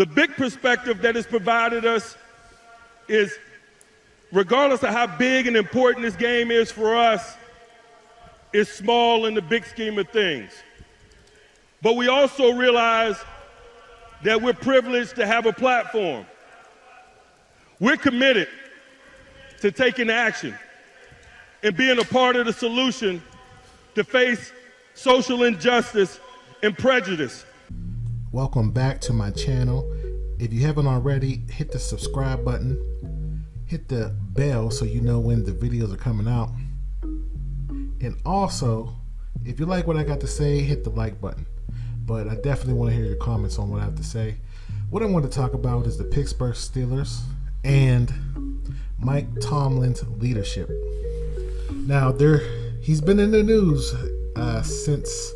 The big perspective that is provided us is, regardless of how big and important this game is for us, it's small in the big scheme of things. But we also realize that we're privileged to have a platform. We're committed to taking action and being a part of the solution to face social injustice and prejudice. Welcome back to my channel. If you haven't already, hit the subscribe button, hit the bell so you know when the videos are coming out. And also, if you like what I got to say, hit the like button. But I definitely want to hear your comments on what I have to say. What I want to talk about is the Pittsburgh Steelers and Mike Tomlin's leadership. Now, he's been in the news since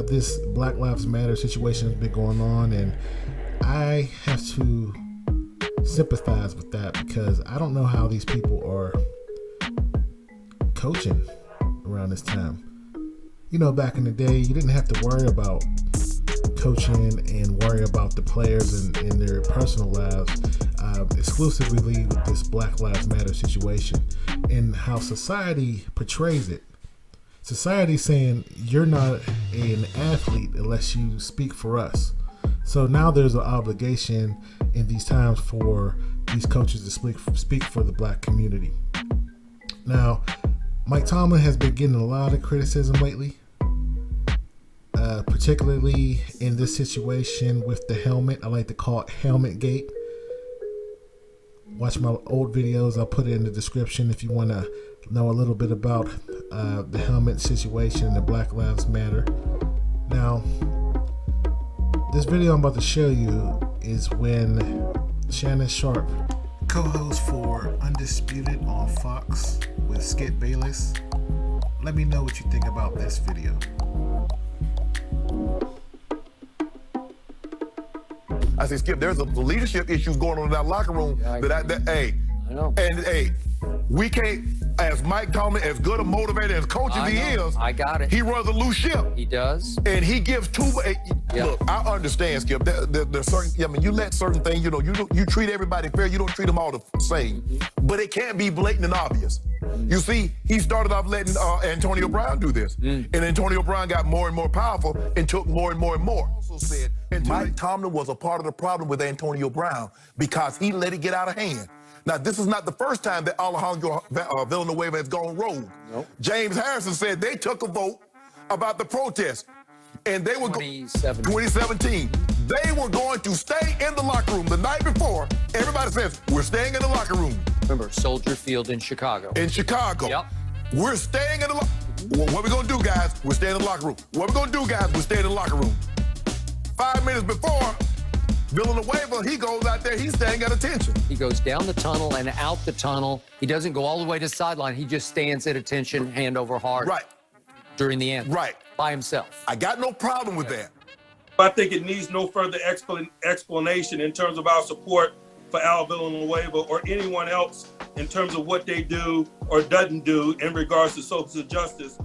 this Black Lives Matter situation has been going on, and I have to sympathize with that because I don't know how these people are coaching around this time. You know, back in the day, you didn't have to worry about coaching and worry about the players and their personal lives, exclusively with this Black Lives Matter situation and how society portrays it. Society saying you're not an athlete unless you speak for us. So now there's an obligation in these times for these coaches to speak for the black community. Now, Mike Tomlin has been getting a lot of criticism lately, particularly in this situation with the helmet. I like to call it Helmet Gate. Watch my old videos. I'll put it in the description if you want to know a little bit about the helmet situation and the Black Lives Matter. Now, this video I'm about to show you is when Shannon Sharp, co-host for Undisputed on Fox with Skip Bayless. Let me know what you think about this video. I say, Skip, there's a leadership issues going on in that locker room. Yeah, I know. And we can't, as Mike Tomlin, as good a motivator as coach as he is, I got it. he runs a loose ship. He does. And he gives Look, I understand, Skip. There's certain, I mean, you let certain things, you treat everybody fair. You don't treat them all the same. But it can't be blatant and obvious. You see, he started off letting Antonio Brown do this. And Antonio Brown got more and more powerful and took more and more and more. Also said, Mike Tomlin was a part of the problem with Antonio Brown because he let it get out of hand. Now, this is not the first time that Alejandro Villanueva has gone rogue. Nope. James Harrison said they took a vote about the protest. And they were 2017. They were going to stay in the locker room the night before. Everybody says, we're staying in the locker room. Remember, Soldier Field in Chicago. In Chicago. Yep. We're staying in the locker room. What we going to do, guys? We're staying in the locker room. What we going to do, guys? We're staying in the locker room. 5 minutes before, Villanueva, he goes out there, he's staying at attention. He goes down the tunnel and out the tunnel. He doesn't go all the way to the sideline. He just stands at attention, hand over heart. Right. During the anthem. Right. By himself. I got no problem with that. I think it needs no further explanation in terms of our support for Al Villanueva or anyone else in terms of what they do or doesn't do in regards to social justice.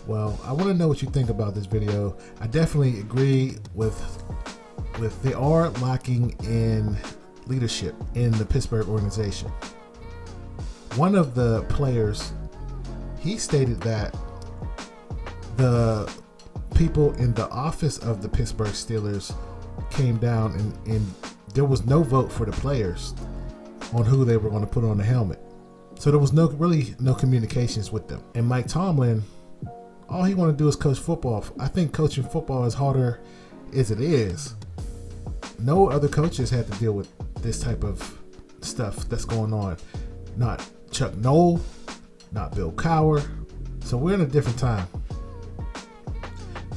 Well, I want to know what you think about this video. I definitely agree with they are lacking in leadership in the Pittsburgh organization. One of the players, he stated that the people in the office of the Pittsburgh Steelers came down and there was no vote for the players on who they were going to put on the helmet. So there was really no communications with them. And Mike Tomlin, all he want to do is coach football. I think coaching football is harder as it is. No other coaches had to deal with this type of stuff that's going on. Not Chuck Noll, not Bill Cowher. So we're in a different time.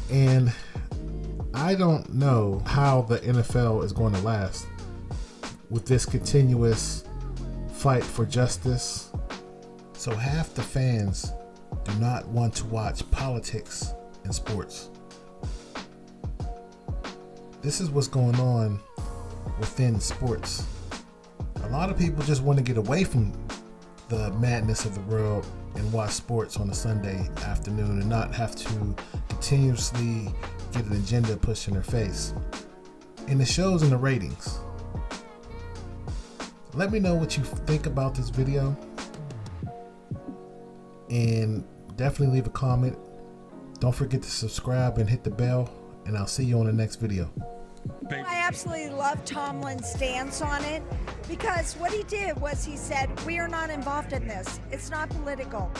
And I don't know how the NFL is going to last with this continuous fight for justice. So half the fans do not want to watch politics in sports. This is what's going on within sports. A lot of people just want to get away from the madness of the world and watch sports on a Sunday afternoon and not have to continuously get an agenda pushed in their face. And it shows in the ratings. Let me know what you think about this video. And definitely leave a comment. Don't forget to subscribe and hit the bell. And I'll see you on the next video. I absolutely love Tomlin's stance on it, because what he did was he said, we are not involved in this. It's not political.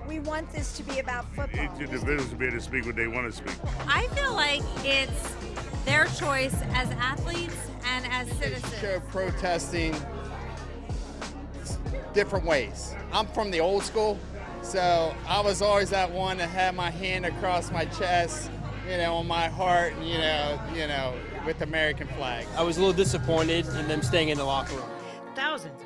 We want this to be about football. Each individual to be able to speak what they want to speak. I feel like it's their choice as athletes and as citizens. Show protesting different ways. I'm from the old school, so I was always that one that had my hand across my chest, on my heart, with the American flag. I was a little disappointed in them staying in the locker room. Thousands